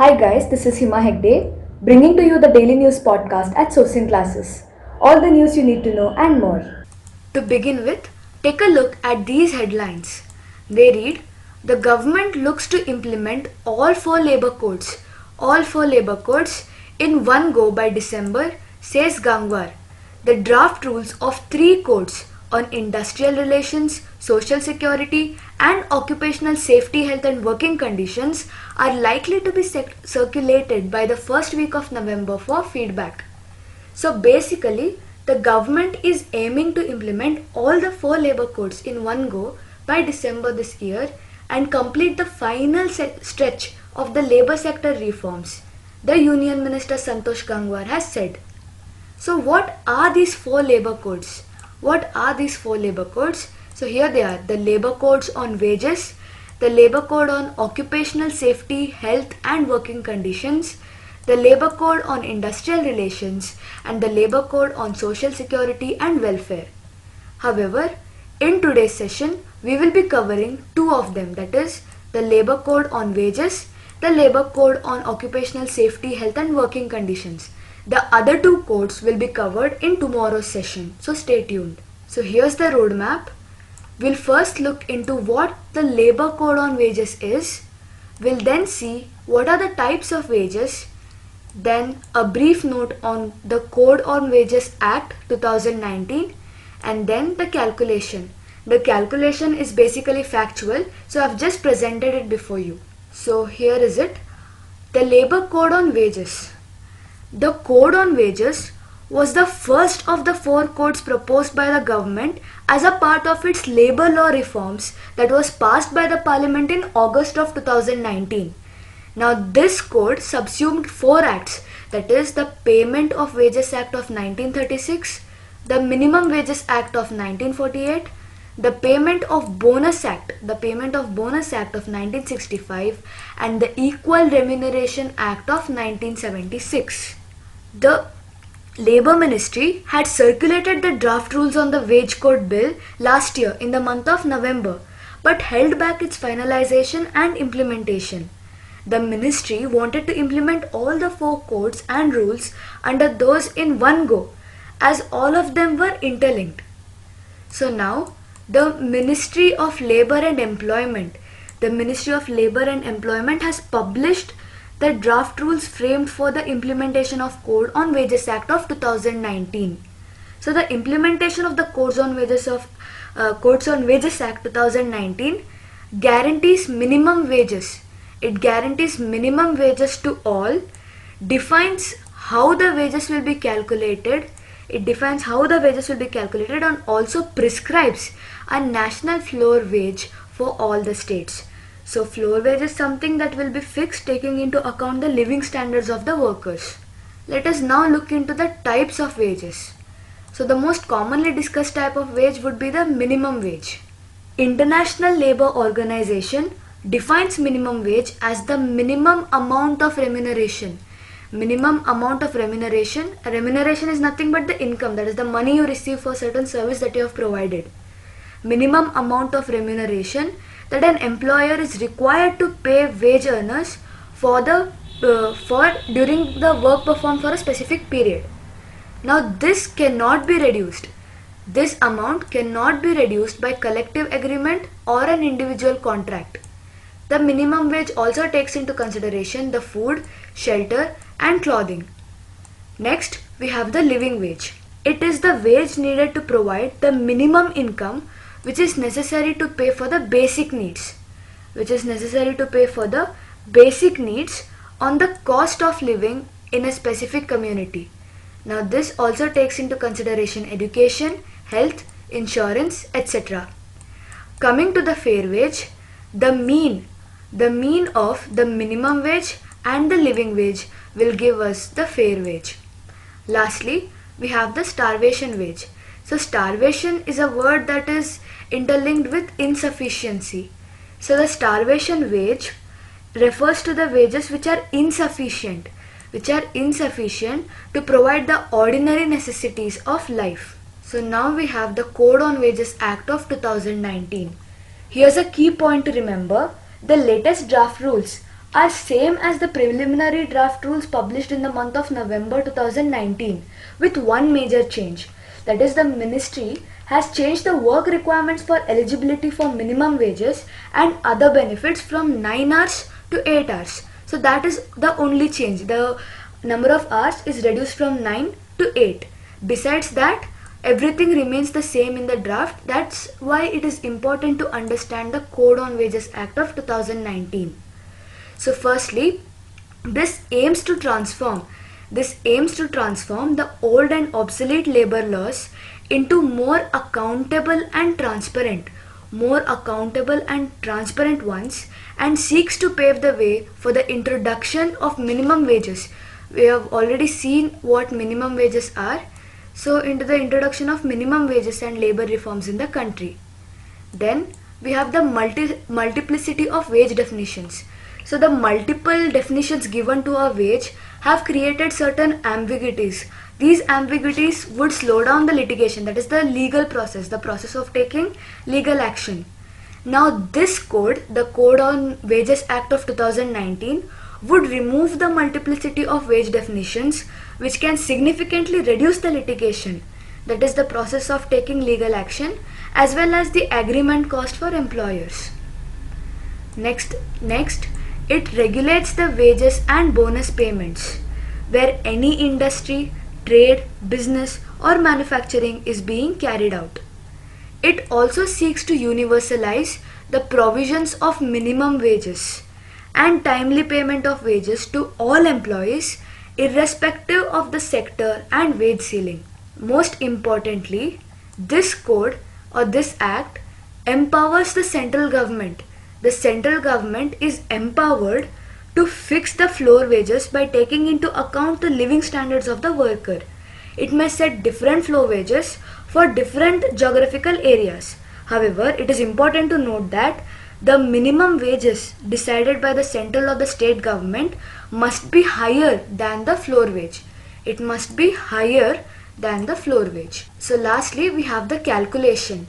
Hi guys, this is Hima Hegde, bringing to you the daily news podcast at Sourcing Classes. All the news you need to know and more. To begin with, take a look at these headlines. They read, the government looks to implement all four labor codes in one go by December, says Gangwar. The draft rules of three codes on industrial relations, social security and occupational safety, health and working conditions are likely to be circulated by the first week of November for feedback. So basically, the government is aiming to implement all the four labor codes in one go by December this year and complete the final stretch of the labor sector reforms, the Union Minister Santosh Gangwar has said. So what are these four labor codes? So here they are: the labor codes on wages, the labor code on occupational safety, health and working conditions, the labor code on industrial relations and the labor code on social security and welfare. However, in today's session, we will be covering two of them, that is the labor code on wages, the labor code on occupational safety, health and working conditions. The other two codes will be covered in tomorrow's session, so stay tuned. So here's the roadmap. We'll first look into what the labor code on wages is. We'll then see what are the types of wages, then a brief note on the Code on Wages Act 2019, and then the calculation. The calculation is basically factual, so I've just presented it before you. So here is it. The labor code on wages. The Code on Wages was the first of the four codes proposed by the government as a part of its labor law reforms that was passed by the Parliament in August of 2019. Now this code subsumed four acts, that is the Payment of Wages Act of 1936, the Minimum Wages Act of 1948, the Payment of Bonus Act of 1965 and the Equal Remuneration Act of 1976. The Labour Ministry had circulated the draft rules on the Wage Code Bill last year in the month of November, but held back its finalization and implementation. The ministry wanted to implement all the four codes and rules under those in one go, as all of them were interlinked. So now, the Ministry of Labour and Employment has published the draft rules framed for the implementation of Code on Wages Act of 2019. So the implementation of the Codes on Wages Act 2019 guarantees minimum wages. It guarantees minimum wages to all, defines how the wages will be calculated. And also prescribes a national floor wage for all the states. So floor wage is something that will be fixed taking into account the living standards of the workers. Let us now look into the types of wages. So the most commonly discussed type of wage would be the minimum wage. International Labour Organization defines minimum wage as the minimum amount of remuneration. Remuneration is nothing but the income, that is the money you receive for certain service that you have provided. Minimum amount of remuneration that an employer is required to pay wage earners for during the work performed for a specific period. Now this cannot be reduced. This amount cannot be reduced by collective agreement or an individual contract. The minimum wage also takes into consideration the food, shelter and clothing. Next, we have the living wage. It is the wage needed to provide the minimum income which is necessary to pay for the basic needs. On the cost of living in a specific community. Now this also takes into consideration education, health, insurance, etc. Coming to the fair wage, the mean of the minimum wage and the living wage will give us the fair wage. Lastly, we have the starvation wage. So starvation is a word that is interlinked with insufficiency. So the starvation wage refers to the wages which are insufficient to provide the ordinary necessities of life. So now we have the Code on Wages Act of 2019. Here's a key point to remember. The latest draft rules are same as the preliminary draft rules published in the month of November 2019, with one major change. That is, the ministry has changed the work requirements for eligibility for minimum wages and other benefits from 9 hours to 8 hours. So that is the only change. The number of hours is reduced from 9 to 8. Besides that, everything remains the same in the draft. That's why it is important to understand the Code on Wages Act of 2019. So firstly, this aims to transform the old and obsolete labor laws into more accountable and transparent ones, and seeks to pave the way for the introduction of minimum wages. We have already seen what minimum wages are. So into the introduction of minimum wages and labor reforms in the country. Then we have the multiplicity of wage definitions. So the multiple definitions given to a wage have created certain ambiguities. These ambiguities would slow down the litigation, that is the legal process, the process of taking legal action. Now this code, the Code on Wages Act of 2019, would remove the multiplicity of wage definitions, which can significantly reduce the litigation, that is the process of taking legal action, as well as the agreement cost for employers. Next, it regulates the wages and bonus payments where any industry, trade, business or manufacturing is being carried out. It also seeks to universalize the provisions of minimum wages and timely payment of wages to all employees irrespective of the sector and wage ceiling. Most importantly, this code or this act empowers the central government. The central government is empowered to fix the floor wages by taking into account the living standards of the worker. It may set different floor wages for different geographical areas. However, it is important to note that the minimum wages decided by the central or the state government must be higher than the floor wage. It must be higher than the floor wage. So lastly, we have the calculation.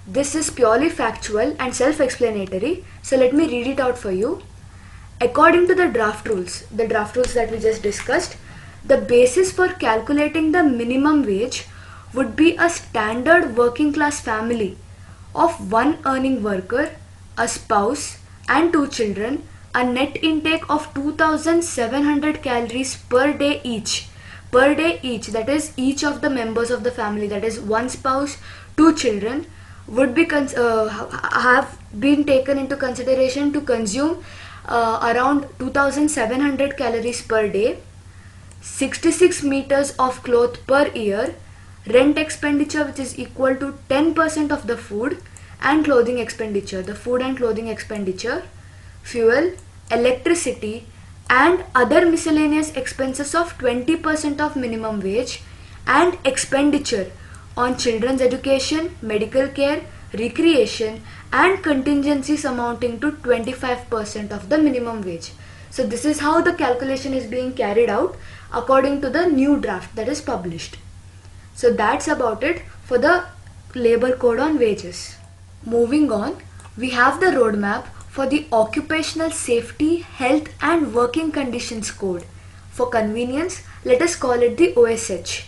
This is purely factual and self-explanatory. So let me read it out for you. According to the draft rules that we just discussed, the basis for calculating the minimum wage would be a standard working class family of one earning worker, a spouse and 2 children, a net intake of 2700 calories per day each. Per day each, that is each of the members of the family, that is one spouse, 2 children, would be have been taken into consideration to consume around 2700 calories per day, 66 meters of cloth per year, rent expenditure which is equal to 10% of the food and clothing expenditure, fuel, electricity and other miscellaneous expenses of 20% of minimum wage, and expenditure on children's education, medical care, recreation and contingencies amounting to 25% of the minimum wage. So this is how the calculation is being carried out according to the new draft that is published. So that's about it for the Labor Code on Wages. Moving on, we have the roadmap for the Occupational Safety, Health and Working Conditions Code. For convenience, let us call it the OSH.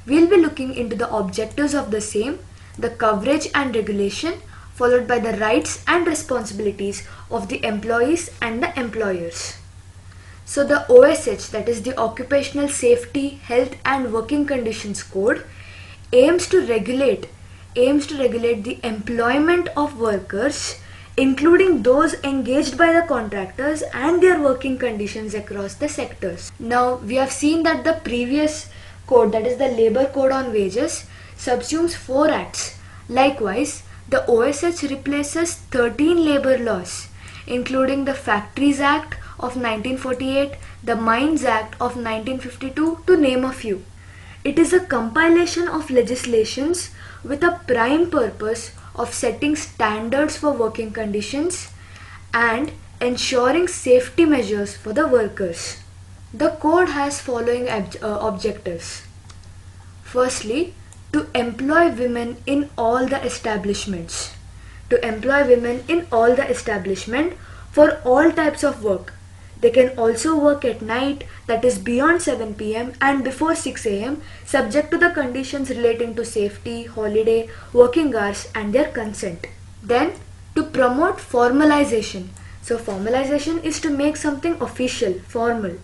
We'll be looking into the objectives of the same, the coverage and regulation, followed by the rights and responsibilities of the employees and the employers. So the OSH, that is the Occupational Safety, Health and Working Conditions Code, aims to regulate the employment of workers, including those engaged by the contractors, and their working conditions across the sectors. Now we have seen that the previous code, that is the Labor Code on Wages, subsumes 4 acts. Likewise, the OSH replaces 13 labor laws, including the Factories Act of 1948, the Mines Act of 1952, to name a few. It is a compilation of legislations with a prime purpose of setting standards for working conditions and ensuring safety measures for the workers. The code has following objectives. Firstly, to employ women in all the establishments. For all types of work. They can also work at night, that is beyond 7 pm and before 6 am, subject to the conditions relating to safety, holiday, working hours and their consent. Then, to promote formalization. So formalization is to make something official, formal.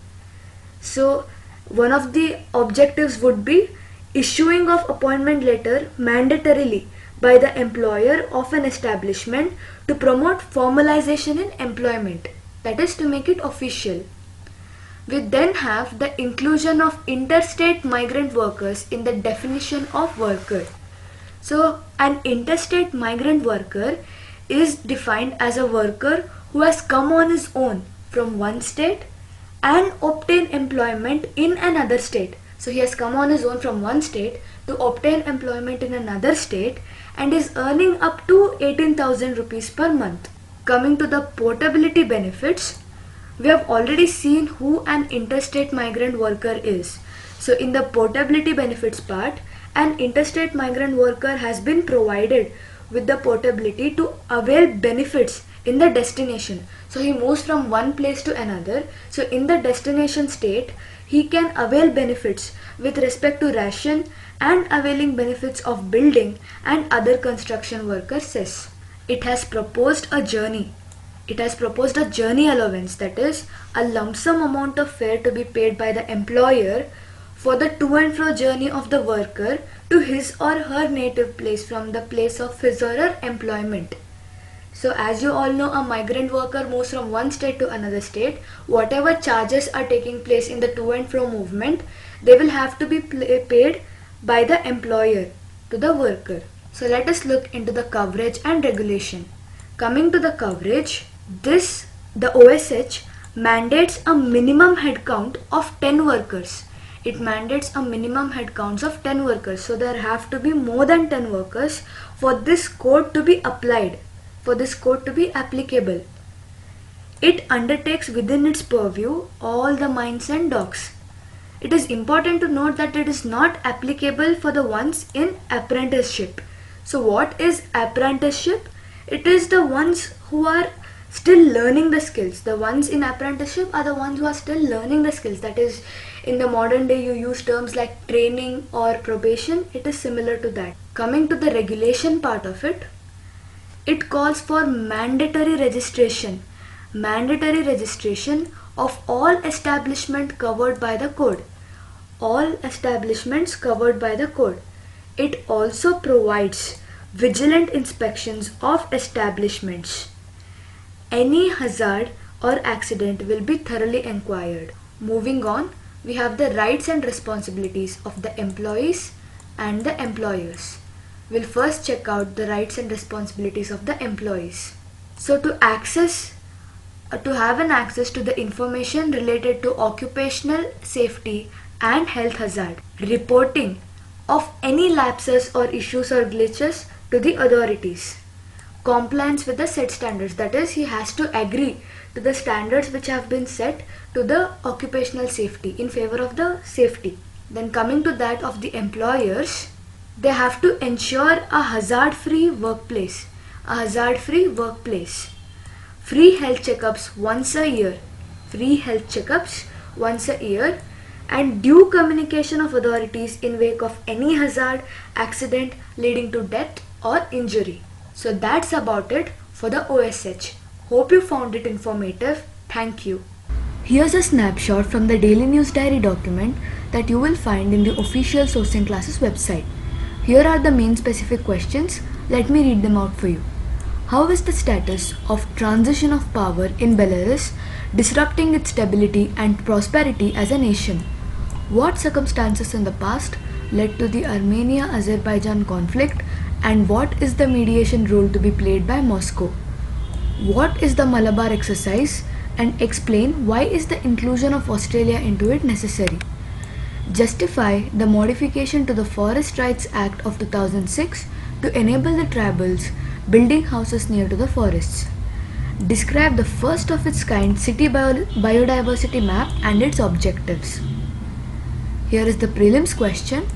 So one of the objectives would be issuing of appointment letter mandatorily by the employer of an establishment to promote formalization in employment, that is to make it official. We then have the inclusion of interstate migrant workers in the definition of worker. So an interstate migrant worker is defined as a worker who has come on his own from one state and obtain employment in another state. So he has come on his own from one state to obtain employment in another state and is earning up to 18,000 rupees per month. Coming to the portability benefits, we have already seen who an interstate migrant worker is. So in the portability benefits part, an interstate migrant worker has been provided with the portability to avail benefits in the destination. So he moves from one place to another. So in the destination state, he can avail benefits with respect to ration and availing benefits of building and other construction worker cess. It has proposed a journey. It has proposed a journey allowance, that is a lump sum amount of fare to be paid by the employer for the to and fro journey of the worker to his or her native place from the place of his or her employment. So as you all know, a migrant worker moves from one state to another state. Whatever charges are taking place in the to and fro movement, they will have to be paid by the employer to the worker. So let us look into the coverage and regulation. Coming to the coverage, the OSH mandates a minimum headcount of 10 workers. It mandates a minimum headcounts of 10 workers. So there have to be more than 10 workers for this code to be applied, for this code to be applicable. It undertakes within its purview all the mines and docks. It is important to note that it is not applicable for the ones in apprenticeship. So what is apprenticeship? It is the ones who are still learning the skills. The ones in apprenticeship are the ones who are still learning the skills. That is, in the modern day you use terms like training or probation. It is similar to that. Coming to the regulation part of it, it calls for mandatory registration. Mandatory registration of all establishments covered by the code. All establishments covered by the code. It also provides vigilant inspections of establishments. Any hazard or accident will be thoroughly inquired. Moving on, we have the rights and responsibilities of the employees and the employers. We'll first check out the rights and responsibilities of the employees. So to have an access to the information related to occupational safety and health hazard, reporting of any lapses or issues or glitches to the authorities, compliance with the set standards, that is he has to agree to the standards which have been set to the occupational safety in favor of the safety. Then coming to that of the employers, they have to ensure a hazard-free workplace. A hazard-free workplace. Free health checkups once a year. Free health checkups once a year and due communication of authorities in wake of any hazard, accident leading to death or injury. So that's about it for the OSH. Hope you found it informative. Thank you. Here's a snapshot from the Daily News Diary document that you will find in the official Sourcing Classes website. Here are the main specific questions. Let me read them out for you. How is the status of transition of power in Belarus disrupting its stability and prosperity as a nation? What circumstances in the past led to the Armenia-Azerbaijan conflict and what is the mediation role to be played by Moscow? What is the Malabar exercise and explain why is the inclusion of Australia into it necessary? Justify the modification to the Forest Rights Act of 2006 to enable the tribals building houses near to the forests. Describe the first of its kind city biodiversity map and its objectives. Here is the prelims question.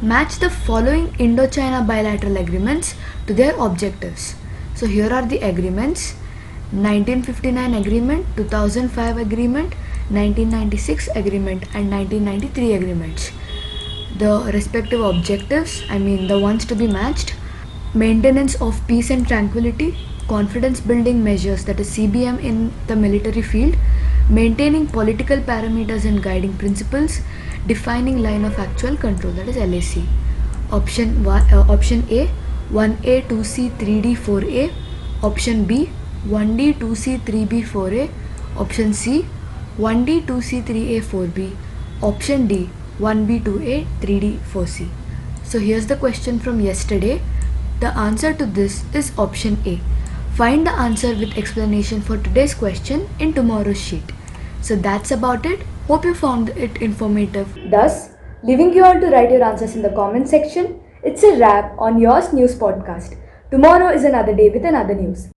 Match the following Indochina bilateral agreements to their objectives. So here are the agreements. 1959 Agreement, 2005 Agreement, 1996 Agreement and 1993 Agreements. The respective objectives, the ones to be matched: maintenance of peace and tranquility, confidence building measures, that is CBM in the military field, maintaining political parameters and guiding principles, defining line of actual control, that is LAC. Option A 1A 2C 3D 4A, option B 1D 2C 3B 4A, option C 1D 2C 3A 4B, option D 1B 2A 3D 4C. So here's the question from yesterday. The answer to this is option A. Find the answer with explanation for today's question in tomorrow's sheet. So that's about it. Hope you found it informative. Thus, leaving you all to write your answers in the comment section. It's a wrap on yours news podcast. Tomorrow is another day with another news.